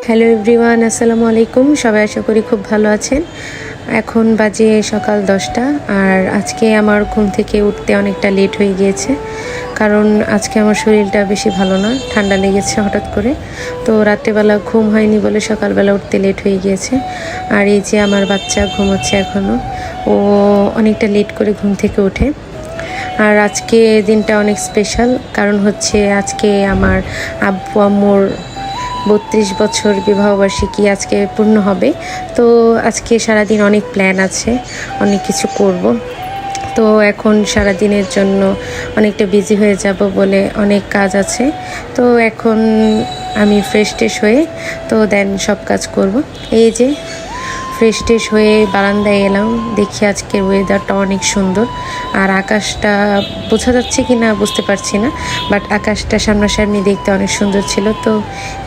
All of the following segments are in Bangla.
হ্যালো এভরিওয়ান, আসসালামু আলাইকুম। সবাই আশা করি খুব ভালো আছেন। এখন বাজে সকাল 10টা আর আজকে আমার ঘুম থেকে উঠতে অনেকটা লেট হয়ে গিয়েছে, কারণ আজকে আমার শরীরটা বেশি ভালো না, ঠান্ডা লেগেছে হঠাৎ করে। তো রাত্রেবেলা ঘুম হয়নি বলে সকালবেলা উঠতে লেট হয়ে গিয়েছে। আর এই যে আমার বাচ্চা ঘুমোচ্ছে এখনও, ও অনেকটা লেট করে ঘুম থেকে ওঠে। আর আজকে দিনটা অনেক স্পেশাল, কারণ হচ্ছে আজকে আমার আব্বু আম্মুর 32 বছর বিবাহবার্ষিকী আজকে পূর্ণ হবে। তো আজকে সারাদিন অনেক প্ল্যান আছে, অনেক কিছু করব। তো এখন সারাদিনের জন্য অনেকটা বিজি হয়ে যাব বলে অনেক কাজ আছে। তো এখন আমি ফ্রেশ ট্রেশ হয়ে তো দেন সব কাজ করব। এই যে ফ্রেশ ট্রেশ হয়ে বারান্দায় এলাম, দেখি আজকের ওয়েদারটা অনেক সুন্দর। আর আকাশটা বোঝা যাচ্ছে কি না বুঝতে পারছি না, বাট আকাশটা সামনাসামনি দেখতে অনেক সুন্দর ছিল। তো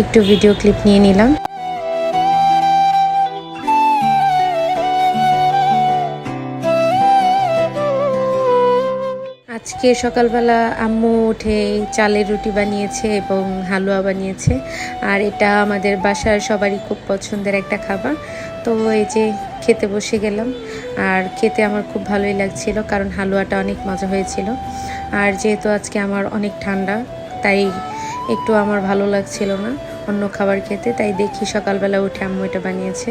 একটু ভিডিও ক্লিপ নিয়ে নিলাম। আজকে সকালবেলা আম্মু উঠে চালের রুটি বানিয়েছে এবং হালুয়া বানিয়েছে। আর এটা আমাদের বাসার সবারই খুব পছন্দের একটা খাবার। তো এই যে খেতে বসে গেলাম, আর খেতে আমার খুব ভালোই লাগছিল, কারণ হালুয়াটা অনেক মজা হয়েছিল। আর যেহেতু আজকে আমার অনেক ঠান্ডা, তাই একটু আমার ভালো লাগছিল না অন্য খাবার খেতে, তাই দেখি সকালবেলা উঠে আম্মু এটা বানিয়েছে।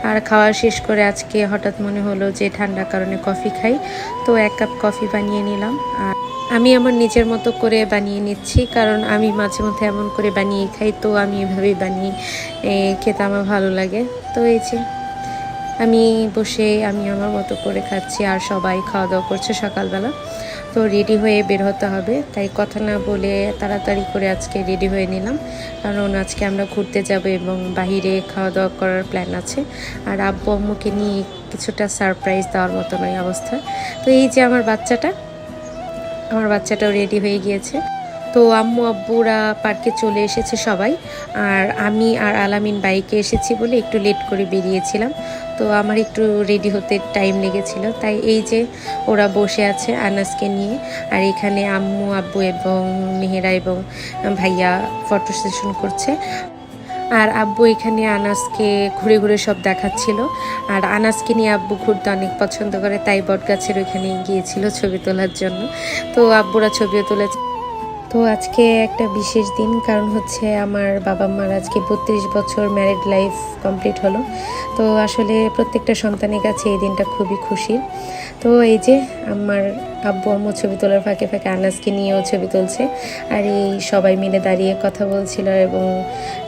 আর খাওয়া শেষ করে আজকে হঠাৎ মনে হলো যে ঠান্ডার কারণে কফি খাই, তো 1 কাপ কফি বানিয়ে নিলাম। আর আমি আমার নিজের মতো করে বানিয়ে নিচ্ছি, কারণ আমি মাঝে মধ্যে এমন করে বানিয়ে খাই, তো আমি এভাবেই বানিয়ে খেতে আমার ভালো লাগে। তো এই যে আমি বসে আমি আমার মতো করে খাচ্ছি, আর সবাই খাওয়া দাওয়া করছে সকালবেলা। তো রেডি হয়ে বের হতে হবে, তাই কথা না বলে তাড়াতাড়ি করে আজকে রেডি হয়ে নিলাম, কারণ আজকে আমরা ঘুরতে যাব এবং বাহিরে খাওয়া দাওয়া করার প্ল্যান আছে। আর আব্বু আম্মুকে নিয়ে কিছুটা সারপ্রাইজ দেওয়ার মতো নয় অবস্থা। তো এই যে আমার বাচ্চাটাও রেডি হয়ে গিয়েছে। তো আম্মু আব্বুরা পার্কে চলে এসেছে সবাই, আর আমি আর আলামিন বাইকে এসেছি বলে একটু লেট করে বেরিয়েছিলাম। তো আমার একটু রেডি হতে টাইম লেগেছিল, তাই এই যে ওরা বসে আছে আনাসকে নিয়ে। আর এখানে আম্মু আব্বু এবং মেহেরা এবং ভাইয়া ফটো সেশন করছে। আর আব্বু এখানে আনাসকে ঘুরে ঘুরে সব দেখাচ্ছিল। আর আনাসকে নিয়ে আব্বু ঘুরতে অনেক পছন্দ করে, তাই বটগাছের ওইখানে গিয়েছিল ছবি তোলার জন্য। তো আব্বুরা ছবিও তুলেছে। তো আজকে একটা বিশেষ দিন, কারণ হচ্ছে আমার বাবা মার আজকে 32 বছর ম্যারিড লাইফ কমপ্লিট হলো। তো আসলে প্রত্যেকটা সন্তানের কাছে এই দিনটা খুবই খুশির। তো এই যে আমার আব্বু আম্মু ছবি তোলার ফাঁকে ফাঁকে আনাসকে নিয়েও ছবি তুলছে, আর এই সবাই মিলে দাঁড়িয়ে কথা বলছিল এবং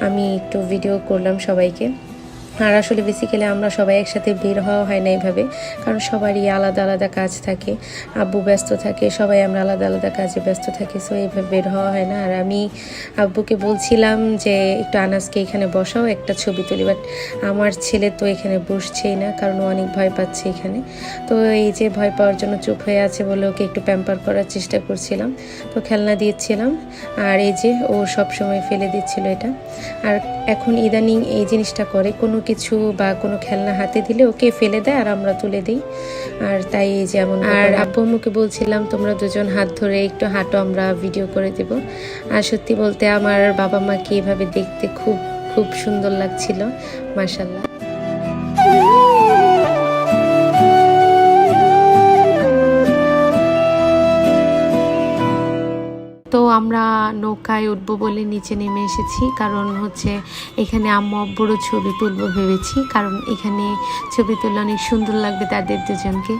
আমি একটু ভিডিও করলাম সবাইকে। আর আসলে বেসিক্যালি আমরা সবাই একসাথে বের হওয়া হয় না এইভাবে, কারণ সবারই আলাদা আলাদা কাজ থাকে। আব্বু ব্যস্ত থাকে, সবাই আমরা আলাদা আলাদা কাজে ব্যস্ত থাকি, সো এইভাবে বের হওয়া হয় না। আর আমি আব্বুকে বলছিলাম যে একটু আনাসকে এখানে বসাও, একটা ছবি তুলি, বাট আমার ছেলে তো এখানে বসছেই না, কারণ ও অনেক ভয় পাচ্ছে এখানে। তো এই যে ভয় পাওয়ার জন্য চুপ হয়ে আছে বলে ওকে একটু প্যাম্পার করার চেষ্টা করছিলাম, তো খেলনা দিচ্ছিলাম। আর এই যে ও সব সময় ফেলে দিচ্ছিল এটা। আর এখন ইদানিং এই জিনিসটা করে, কোনো কিছু বা কোনো খেলনা হাতে দিলে ওকে ফেলে দেয় আর আমরা তুলে দিই। আর তাই যেমন, আর আব্বু আম্মুকে বলছিলাম তোমরা দুজন হাত ধরে একটু হাঁটো, আমরা ভিডিও করে দেব। আর সত্যি বলতে আমার বাবা মাকে এভাবে দেখতে খুব খুব সুন্দর লাগছিল, মাশাআল্লাহ। তো আমরা নৌকায় উঠবো বলে নিচে নেমে এসেছি, কারণ হচ্ছে এখানে আম্মু আব্বুরও ছবি তুলবো ভেবেছি, কারণ এখানে ছবি তুললে অনেক সুন্দর লাগবে তাদের দুজনকে।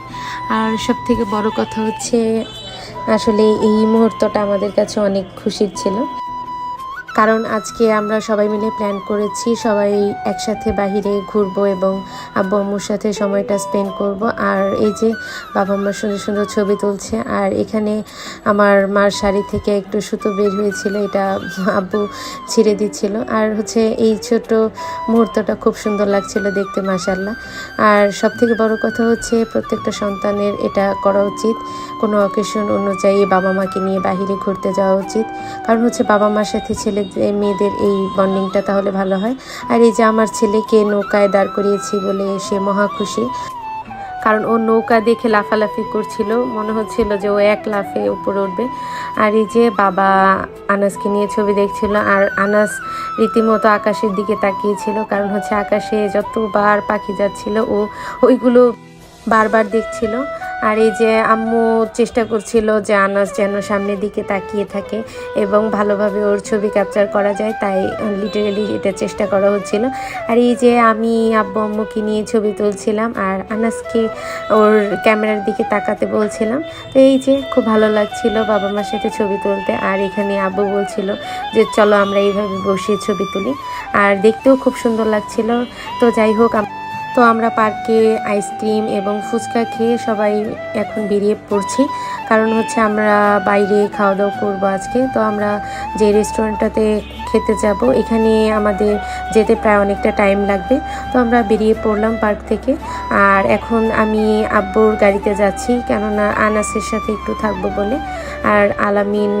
আর সব থেকে বড় কথা হচ্ছে আসলে এই মুহূর্তটা আমাদের কাছে অনেক খুশির ছিল, কারণ আজকে আমরা সবাই মিলে প্ল্যান করেছি সবাই একসাথে বাহিরে ঘুরবো এবং আব্বু আম্মুর সাথে সময়টা স্পেন্ড করব। আর এই যে বাবা মার সুন্দর সুন্দর ছবি তুলছে। আর এখানে আমার মার শাড়ি থেকে একটু সুতো বের হয়েছিল, এটা আব্বু ছিঁড়ে দিচ্ছিল। আর হচ্ছে এই ছোট মুহূর্তটা খুব সুন্দর লাগছিল দেখতে, মাশাআল্লাহ। আর সব থেকে বড় কথা হচ্ছে প্রত্যেকটা সন্তানের এটা করা উচিত, কোনো অকেশন অনুযায়ী বাবা মাকে নিয়ে বাহিরে ঘুরতে যাওয়া উচিত, কারণ হচ্ছে বাবা মার সাথে ছেলে মেয়েদের এই বন্ডিংটা তাহলে ভালো হয়। আর এই যে আমার ছেলেকে নৌকায় দাঁড় করিয়েছি বলে সে মহা খুশি, কারণ ও নৌকা দেখে লাফালাফি করছিল, মনে হচ্ছিল যে ও এক লাফে উপরে উঠবে। আর এই যে বাবা আনাসকে নিয়ে ছবি দেখছিল, আর আনাস রীতিমতো আকাশের দিকে তাকিয়েছিল, কারণ হচ্ছে আকাশে যতবার পাখি যাচ্ছিল ও ওইগুলো বারবার দেখছিল। আর এই যে আম্মু চেষ্টা করছিল যে আনাস যেন সামনের দিকে তাকিয়ে থাকে এবং ভালোভাবে ওর ছবি ক্যাপচার করা যায়, তাই লিটারেলি এটা চেষ্টা করা হচ্ছিল। আর এই যে আমি আব্বু আম্মুকে নিয়ে ছবি তুলছিলাম আর আনাসকে ওর ক্যামেরার দিকে তাকাতে বলছিলাম। তো এই যে খুব ভালো লাগছিল বাবা মার সাথে ছবি তুলতে। আর এখানে আব্বু বলছিল যে চলো আমরা এইভাবে বসিয়ে ছবি তুলি, আর দেখতেও খুব সুন্দর লাগছিল। তো যাই হোক, তো আমরা পার্কে আইসক্রিম এবং ফুচকা খেয়ে সবাই এখন বেরিয়ে পড়ছি, কারণ হচ্ছে আমরা বাইরে খাওয়া দাওয়া করবো আজকে। তো আমরা যে রেস্টুরেন্টটাতে খেতে যাব এখানে আমাদের যেতে প্রায় অনেকটা টাইম লাগবে। তো আমরা বেরিয়ে পড়লাম পার্ক থেকে। আর এখন আমি আব্বুর গাড়িতে যাচ্ছি, কেননা আনাসের সাথে একটু থাকবো বলে। আর আলামিন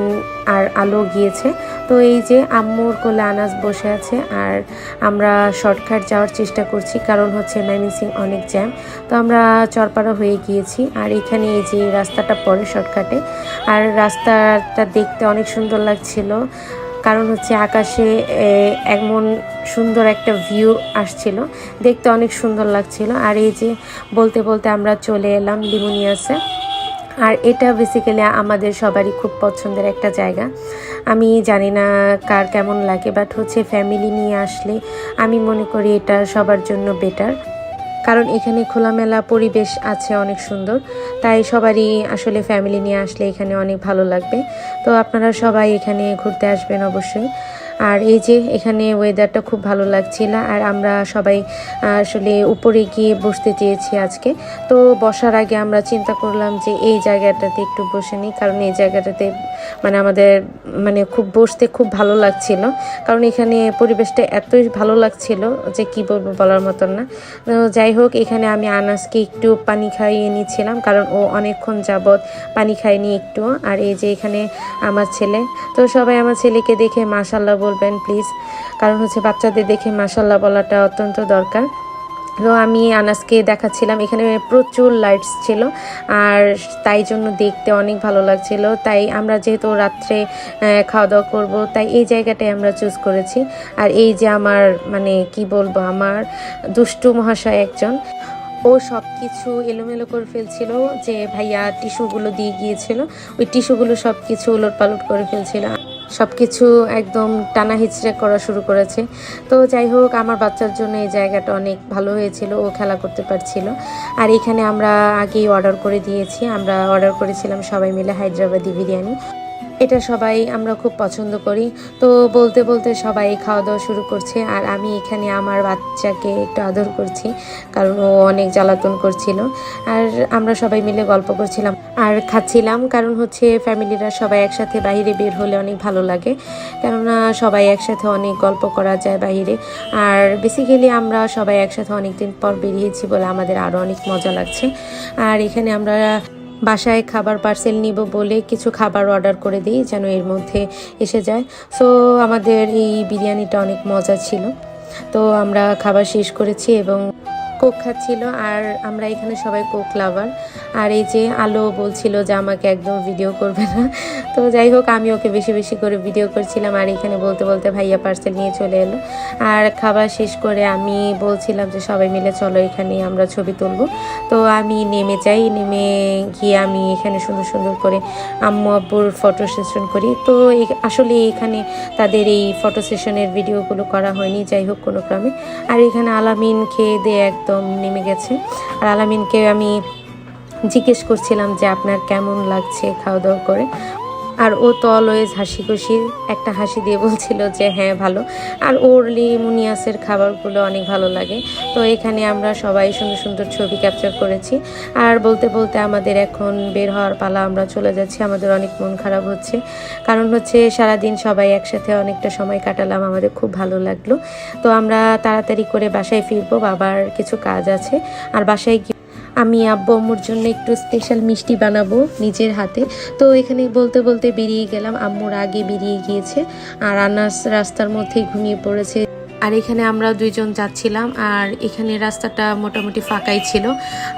আর আলো গিয়েছে। তো এই যে আম্মুর কোলে আনাস বসে আছে, আর আমরা শর্টকাট যাওয়ার চেষ্টা করছি, কারণ হচ্ছে ময়মনসিংহ অনেক জ্যাম। তো আমরা চরপাড়া হয়ে গিয়েছি, আর এখানে এই যে রাস্তাটা পড়ে শর্টকাটে। আর রাস্তাটা দেখতে অনেক সুন্দর লাগছিল, কারণ হচ্ছে আকাশে এমন সুন্দর একটা ভিউ আসছিল, দেখতে অনেক সুন্দর লাগছিল। আর এই যে বলতে বলতে আমরা চলে এলাম লিমোনিয়াসে। আর এটা বেসিক্যালি আমাদের সবারই খুব পছন্দের একটা জায়গা। আমি জানি না কার কেমন লাগে, বাট হচ্ছে ফ্যামিলি নিয়ে আসলে আমি মনে করি এটা সবার জন্য বেটার, কারণ এখানে খোলামেলা পরিবেশ আছে অনেক সুন্দর। তাই সবারই আসলে ফ্যামিলি নিয়ে আসলে এখানে অনেক ভালো লাগবে। তো আপনারা সবাই এখানে ঘুরতে আসবেন অবশ্যই। আর এই যে এখানে ওয়েদারটা খুব ভালো লাগছিল, আর আমরা সবাই আসলে উপরে গিয়ে বসতে চেয়েছি আজকে। তো বসার আগে আমরা চিন্তা করলাম যে এই জায়গাটাতে একটু বসে নিই, কারণ এই জায়গাটাতে আমাদের খুব বসতে খুব ভালো লাগছিল, কারণ এখানে পরিবেশটা এতই ভালো লাগছিল যে কি বলবো, বলার মতন না। তো যাই হোক, এখানে আমি আনাসকে একটু পানি খাইয়ে নিচ্ছিলাম, কারণ ও অনেকক্ষণ যাবৎ পানি খায়নি একটু। আর এই যে এখানে আমার ছেলে, তো সবাই আমার ছেলেকে দেখে মাশাআল্লাহ বলবেন প্লিজ, কারণ হচ্ছে বাচ্চাদের দেখে মাশাআল্লাহ বলাটা অত্যন্ত দরকার। তো আমি আনাসকে দেখাচ্ছিলাম, এখানে প্রচুর লাইটস ছিল, আর তাই জন্য দেখতে অনেক ভালো লাগছিল। তাই আমরা যেহেতু রাত্রে খাওয়া দাওয়া করবো, তাই এই জায়গাটাই আমরা চুজ করেছি। আর এই যে আমার কি বলবো, আমার দুষ্টু মহাশয় একজন, ও সব কিছু এলোমেলো করে ফেলছিল, যে ভাইয়া টিস্যুগুলো দিয়ে গিয়েছিল, ওই টিস্যুগুলো সব কিছু উলটপালট করে ফেলছিল, সব কিছু একদম টানা হিচড়ে করা শুরু করেছে। তো যাই হোক, আমার বাচ্চার জন্য এই জায়গাটা অনেক ভালো হয়েছিল, ও খেলা করতে পারছিল। আর এখানে আমরা আগেই অর্ডার করে দিয়েছি, আমরা অর্ডার করেছিলাম সবাই মিলে হায়দ্রাবাদি বিরিয়ানি। এটা সবাই আমরা খুব পছন্দ করি। তো বলতে বলতে সবাই খাওয়া দাওয়া শুরু করছে, আর আমি এখানে আমার বাচ্চাকে একটু আদর করছি, কারণ ও অনেক জ্বালাতন করছিল। আর আমরা সবাই মিলে গল্প করছিলাম আর খাচ্ছিলাম, কারণ হচ্ছে ফ্যামিলিরা সবাই একসাথে বাইরে বের হলে অনেক ভালো লাগে, কেননা সবাই একসাথে অনেক গল্প করা যায় বাইরে। আর বেসিক্যালি আমরা সবাই একসাথে অনেক দিন পর বেরিয়েছি বলে আমাদের আরও অনেক মজা লাগছে। আর এখানে আমরা বাসায় খাবার পার্সেল নিব বলে কিছু খাবার অর্ডার করে দিই, যেন এর মধ্যে এসে যায়। সো আমাদের এই বিরিয়ানিটা অনেক মজা ছিল। তো আমরা খাবার শেষ করেছি এবং কোক খাচ্ছিল, আর আমরা এখানে সবাই কোক লাভার। আর এই যে আলো বলছিল যে আমাকে একদম ভিডিও করবে না, তো যাই হোক আমি ওকে বেশি বেশি করে ভিডিও করছিলাম। আর এখানে বলতে বলতে ভাইয়া পার্সেল নিয়ে চলে এলো। আর খাবার শেষ করে আমি বলছিলাম যে সবাই মিলে চলো এখানে আমরা ছবি তুলব। তো আমি নেমে যাই, নেমে গিয়ে আমি এখানে সুন্দর সুন্দর করে আম্মু আব্বুর ফটো সেশন করি। তো আসলে এখানে তাদের এই ফটো সেশনের ভিডিওগুলো করা হয়নি, যাই হোক কোনো ক্রমে। আর এখানে আলামিন খেয়ে দিয়ে একদম নেমে গেছে। আর আলামিনকে আমি জিজ্ঞেস করছিলাম যে আপনার কেমন লাগছে খাওয়া দাওয়া করে, আর ও তো অলওয়েজ হাসি খুশি একটা হাসি দিয়ে বলছিল যে হ্যাঁ ভালো। আর ওর লিমোনিয়াসের খাবারগুলো অনেক ভালো লাগে। তো এখানে আমরা সবাই সুন্দর সুন্দর ছবি ক্যাপচার করেছি। আর বলতে বলতে আমাদের এখন বের হওয়ার পালা, আমরা চলে যাচ্ছি। আমাদের অনেক মন খারাপ হচ্ছে, কারণ হচ্ছে সারাদিন সবাই একসাথে অনেকটা সময় কাটালাম, আমাদের খুব ভালো লাগলো। তো আমরা তাড়াতাড়ি করে বাসায় ফিরবো, বাবার কিছু কাজ আছে। আর বাসায় আমি আব্বু আম্মুর জন্য একটু স্পেশাল মিষ্টি বানাবো নিজের হাতে। তো এখানে বলতে বলতে বেরিয়ে গেলাম, আম্মুর আগে বেরিয়ে গিয়েছে, আর আনাস রাস্তার মধ্যেই ঘুমিয়ে পড়েছে। আর এখানে আমরা দুইজন যাচ্ছিলাম, আর এখানে রাস্তাটা মোটামুটি ফাঁকাই ছিল।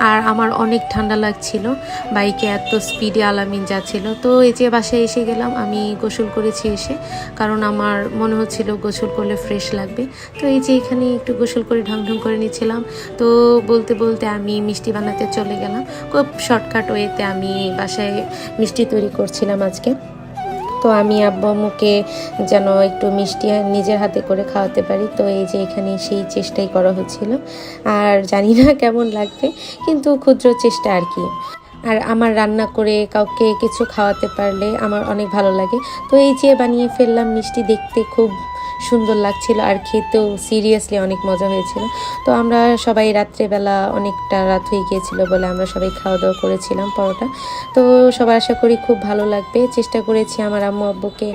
আর আমার অনেক ঠান্ডা লাগছিল, বাইকে এত স্পিডে আলামিন যাচ্ছিল। তো এই যে বাসায় এসে গেলাম, আমি গোসল করেছি এসে, কারণ আমার মনে হচ্ছিল গোসল করলে ফ্রেশ লাগবে। তো এই যে এখানে একটু গোসল করে ঢং করে নিচ্ছিলাম। তো বলতে বলতে আমি মিষ্টি বানাতে চলে গেলাম। খুব শর্টকাট ওয়েতে আমি বাসায় মিষ্টি তৈরি করছিলাম আজকে। তো আমি আব্বু আম্মুকে যেন একটু মিষ্টি নিজের হাতে করে খাওয়াতে পারি, তো এই যে এখানে সেই চেষ্টাই করা হচ্ছিল। আর জানি না কেমন লাগবে, কিন্তু ক্ষুদ্র চেষ্টা আর কি। আর আমার রান্না করে কাউকে কিছু খাওয়াতে পারলে আমার অনেক ভালো লাগে। তো এই যে বানিয়ে ফেললাম মিষ্টি, দেখতে খুব সুন্দর লাগছিল আর খেতেও সিরিয়াসলি অনেক মজা হয়েছিল। তো আমরা সবাই রাত্রেবেলা অনেকটা রাত হয়ে গিয়েছিল বলে আমরা সবাই খাওয়া দাওয়া করেছিলাম পরোটা। তো সবাই আশা করি খুব ভালো লাগবে। চেষ্টা করেছি আমার আম্মু আব্বুকে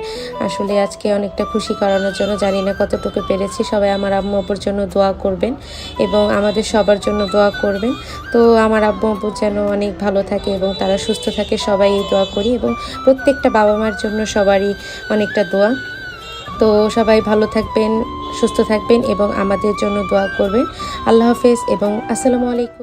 আসলে আজকে অনেকটা খুশি করানোর জন্য, জানি না কতটুকু পেরেছি। সবাই আমার আম্মু আব্বুর জন্য দোয়া করবেন এবং আমাদের সবার জন্য দোয়া করবেন। তো আমার আব্বু আব্বু যেন অনেক ভালো থাকে এবং তারা সুস্থ থাকে, সবাই এই দোয়া করি। এবং প্রত্যেকটা বাবা মার জন্য সবারই অনেকটা দোয়া। তো সবাই ভালো থাকবেন, সুস্থ থাকবেন এবং আমাদের জন্য দোয়া করবেন। আল্লাহ হাফেজ এবং আসসালামু আলাইকুম।